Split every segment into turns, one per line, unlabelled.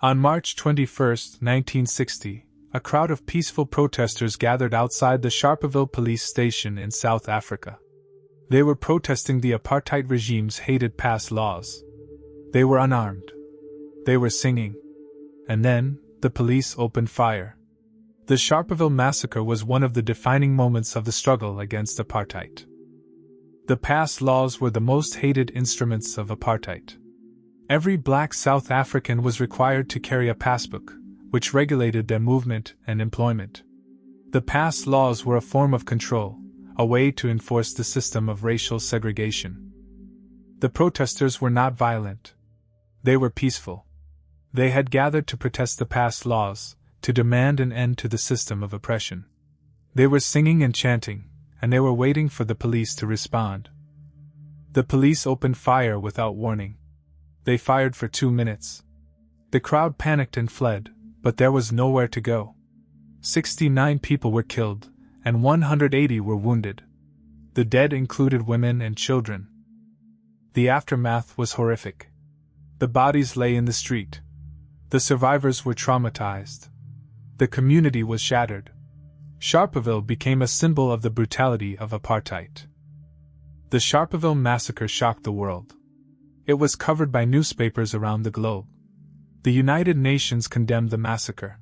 On March 21, 1960, a crowd of peaceful protesters gathered outside the Sharpeville police station in South Africa. They were protesting the apartheid regime's hated past laws. They were unarmed. They were singing. And then, the police opened fire. The Sharpeville Massacre was one of the defining moments of the struggle against apartheid. The past laws were the most hated instruments of apartheid. Every black South African was required to carry a passbook, which regulated their movement and employment. The past laws were a form of control, a way to enforce the system of racial segregation. The protesters were not violent. They were peaceful. They had gathered to protest the past laws, to demand an end to the system of oppression. They were singing and chanting, and they were waiting for the police to respond. The police opened fire without warning. They fired for 2 minutes. The crowd panicked and fled, but there was nowhere to go. 69 people were killed, and 180 were wounded. The dead included women and children. The aftermath was horrific. The bodies lay in the street. The survivors were traumatized. The community was shattered. Sharpeville became a symbol of the brutality of apartheid. The Sharpeville Massacre shocked the world. It was covered by newspapers around the globe. The United Nations condemned the massacre.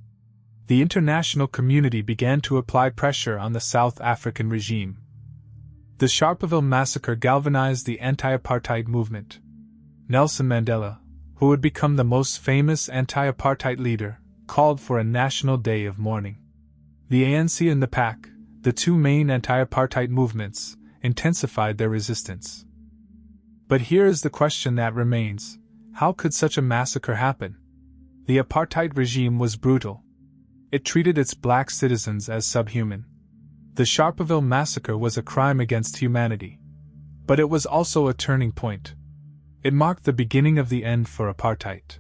The international community began to apply pressure on the South African regime. The Sharpeville Massacre galvanized the anti-apartheid movement. Nelson Mandela, who would become the most famous anti-apartheid leader, called for a national day of mourning. The ANC and the PAC, the two main anti-apartheid movements, intensified their resistance. But here is the question that remains: how could such a massacre happen? The apartheid regime was brutal. It treated its black citizens as subhuman. The Sharpeville Massacre was a crime against humanity. But it was also a turning point. It marked the beginning of the end for apartheid.